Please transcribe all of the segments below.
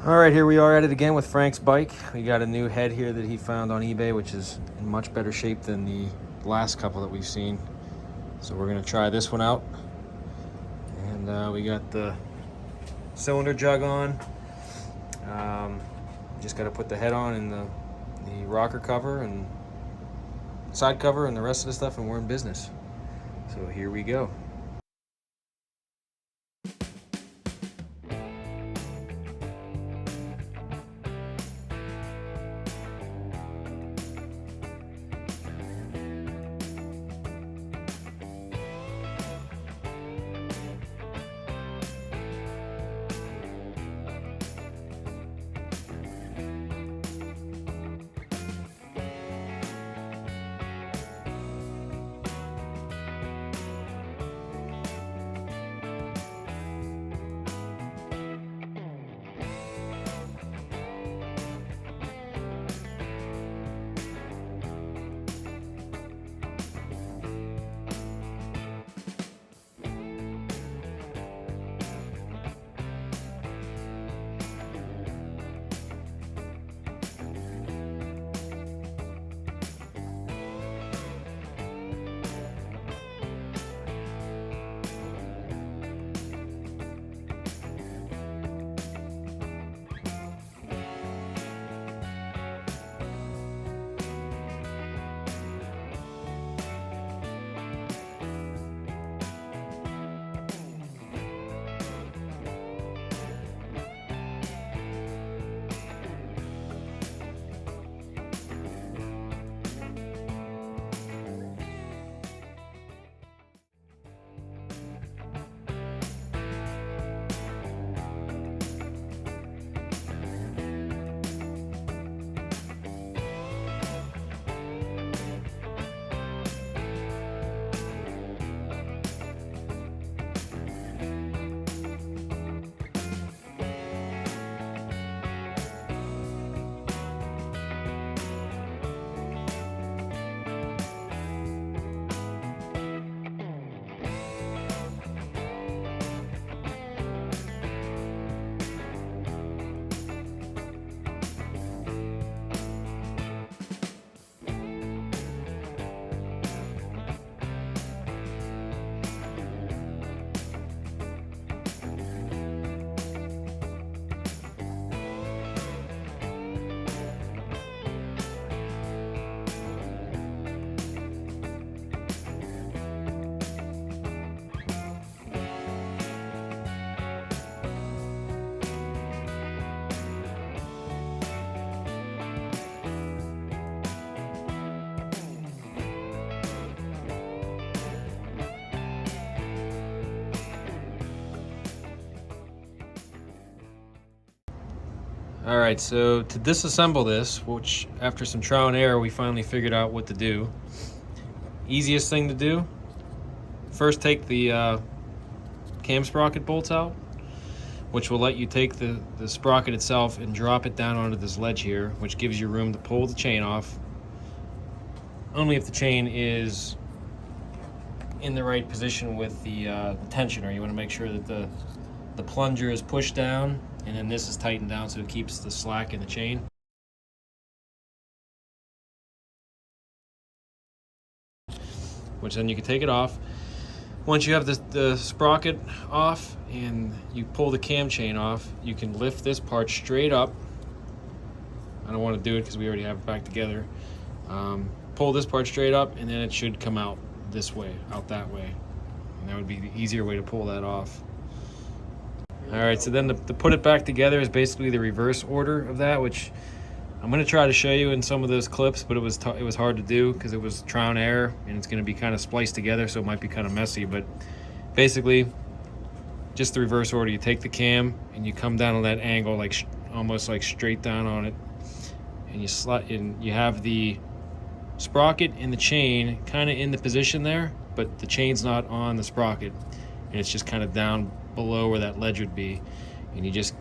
All right, here we are at it again with Frank's bike. We got a new head here that he found on eBay, which is in much better shape than the last couple that we've seen. So we're gonna try this one out. And we got the cylinder jug on. Just gotta put the head on and the rocker cover and side cover and the rest of the stuff, and we're in business. So here we go. All right, so to disassemble this, which after some trial and error, we finally figured out what to do. Easiest thing to do, first take the cam sprocket bolts out, which will let you take the sprocket itself and drop it down onto this ledge here, which gives you room to pull the chain off. Only if the chain is in the right position with the tensioner. You want to make sure that the plunger is pushed down, and then this is tightened down so it keeps the slack in the chain. Which then you can take it off. Once you have the sprocket off and you pull the cam chain off, you can lift this part straight up. I don't want to do it because we already have it back together. Pull this part straight up, and then it should come out this way, out that way. And that would be the easier way to pull that off. All right, so then to put it back together is basically the reverse order of that, which I'm going to try to show you in some of those clips, but it was hard to do because it was trial and error, and it's going to be kind of spliced together, so it might be kind of messy. But basically, just the reverse order. You take the cam and you come down on that angle, like almost like straight down on it, and you slot in. You have the sprocket and the chain kind of in the position there, but the chain's not on the sprocket, and it's just kind of down below where that ledge would be, and you just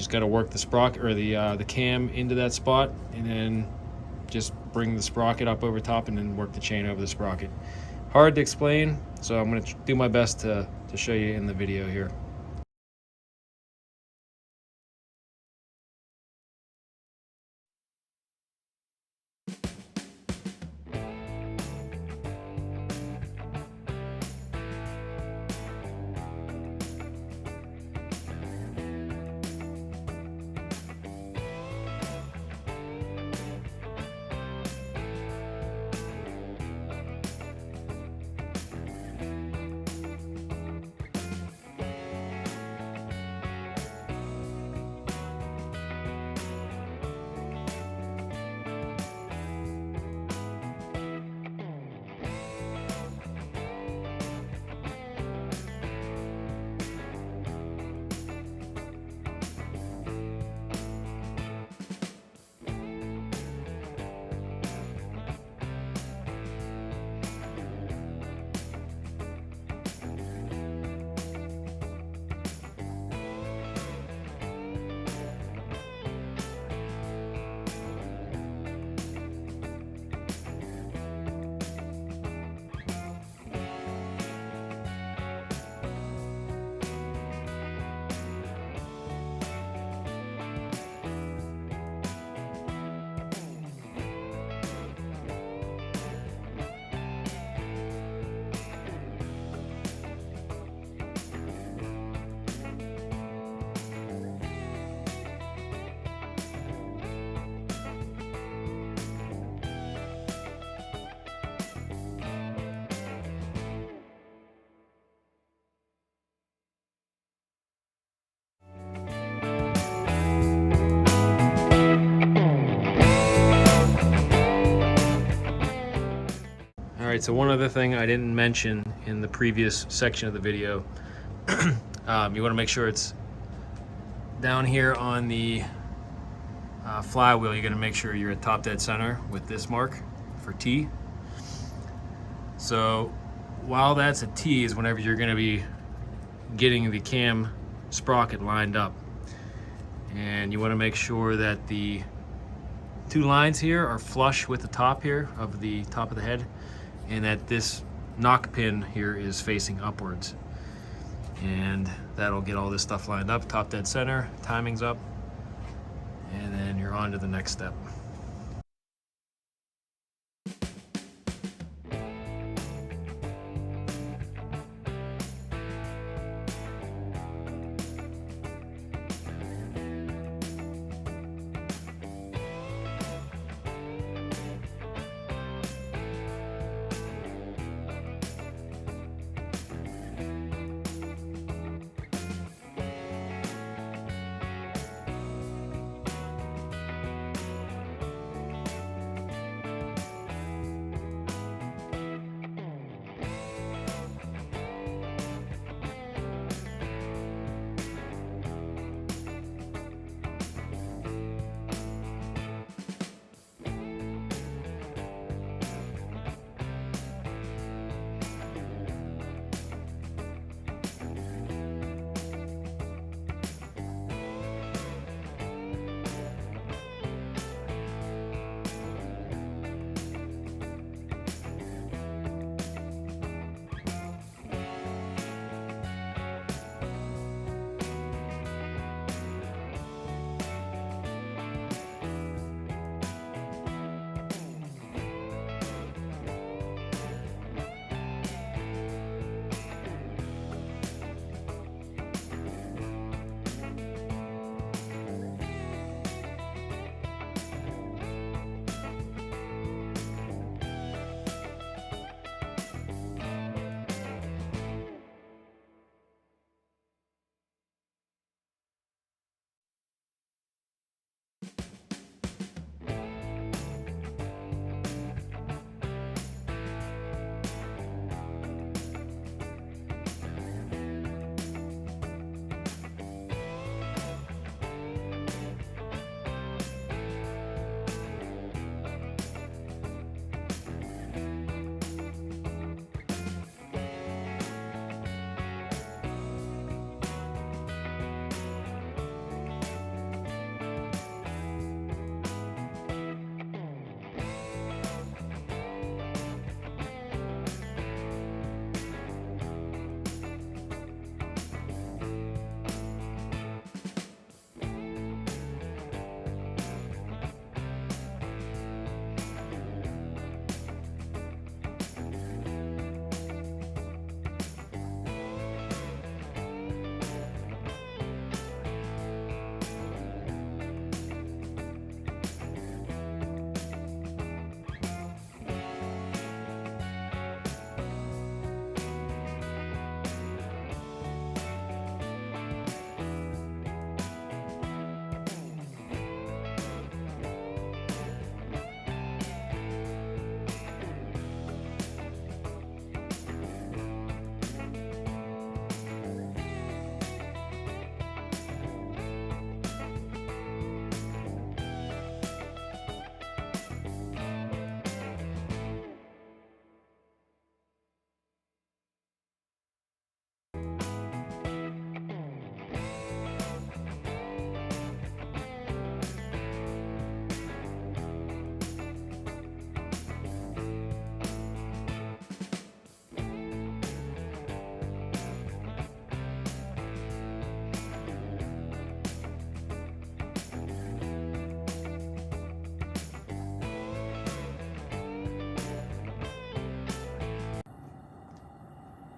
got to work the sprocket or the cam into that spot, and then just bring the sprocket up over top and then work the chain over the sprocket. Hard to explain, so I'm going to do my best to show you in the video here. Alright, so one other thing I didn't mention in the previous section of the video, you want to make sure it's down here on the flywheel. You're going to make sure you're at top dead center with this mark for T. So while that's a T is whenever you're going to be getting the cam sprocket lined up. And you want to make sure that the two lines here are flush with the top here of the top of the head, and that this knock pin here is facing upwards. And that'll get all this stuff lined up, top dead center, timing's up, and then you're on to the next step.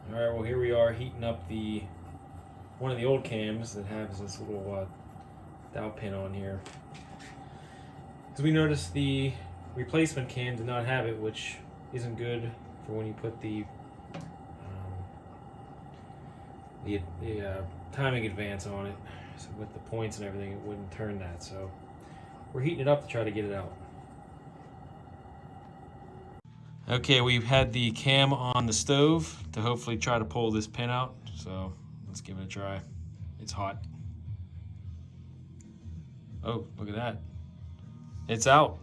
Alright, well here we are heating up one of the old cams that has this little dowel pin on here. Because we noticed the replacement cam did not have it, which isn't good for when you put the timing advance on it. So with the points and everything, it wouldn't turn that. So we're heating it up to try to get it out. Okay, we've had the cam on the stove to hopefully try to pull this pin out. So let's give it a try. It's hot. Oh, look at that. It's out.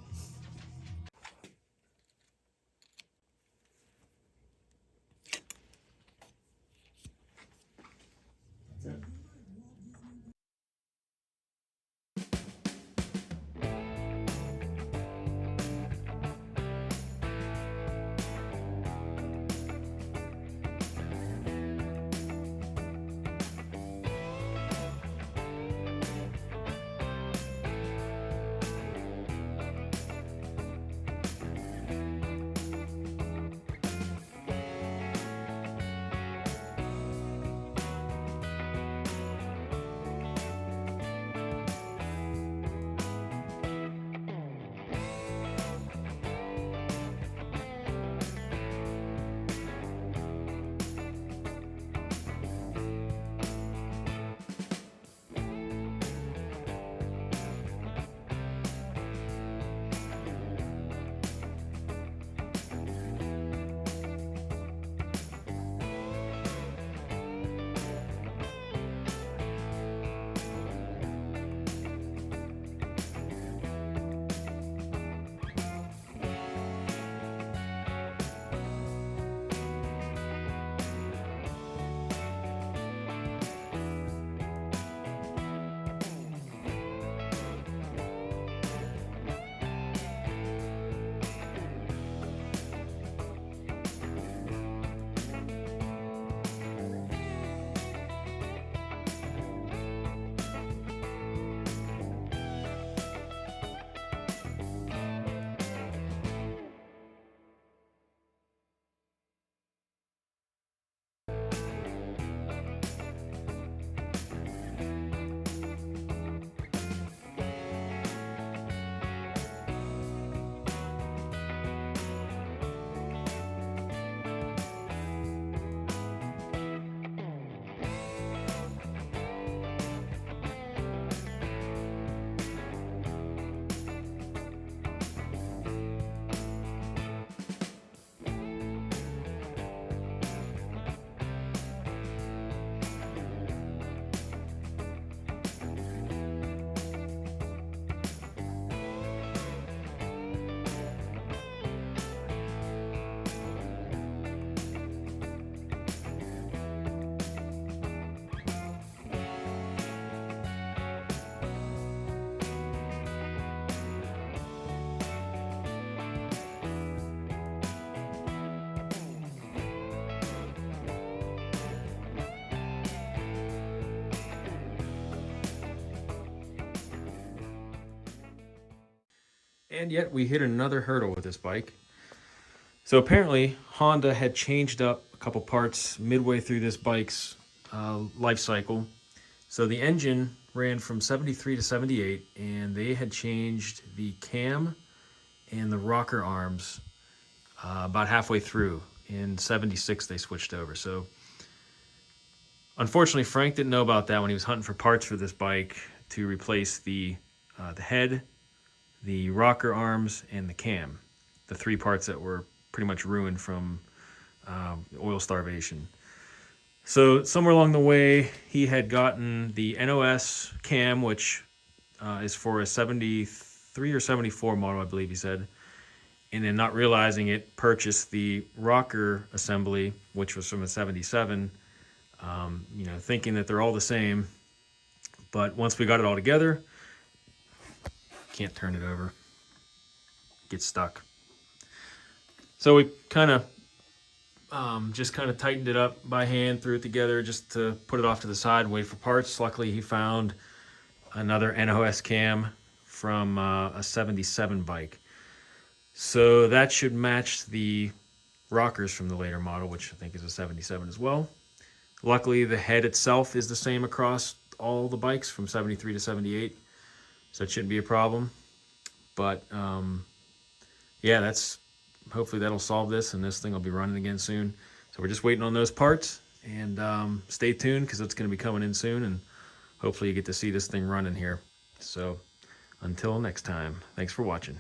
And yet we hit another hurdle with this bike. So apparently Honda had changed up a couple parts midway through this bike's life cycle. So the engine ran from 73 to 78, and they had changed the cam and the rocker arms about halfway through. In 76 they switched over. So unfortunately Frank didn't know about that when he was hunting for parts for this bike to replace the head, the rocker arms, and the cam. The three parts that were pretty much ruined from oil starvation. So somewhere along the way, he had gotten the NOS cam, which is for a 73 or 74 model, I believe he said. And then not realizing it, purchased the rocker assembly, which was from a 77, thinking that they're all the same. But once we got it all together, can't turn it over, gets stuck. So we kind of just kind of tightened it up by hand, threw it together just to put it off to the side and wait for parts. Luckily, he found another NOS cam from a 77 bike. So that should match the rockers from the later model, which I think is a 77 as well. Luckily, the head itself is the same across all the bikes from 73 to 78, so it shouldn't be a problem. But yeah, hopefully that'll solve this, and this thing will be running again soon. So we're just waiting on those parts, and stay tuned because it's going to be coming in soon, and hopefully you get to see this thing running here. So until next time, thanks for watching.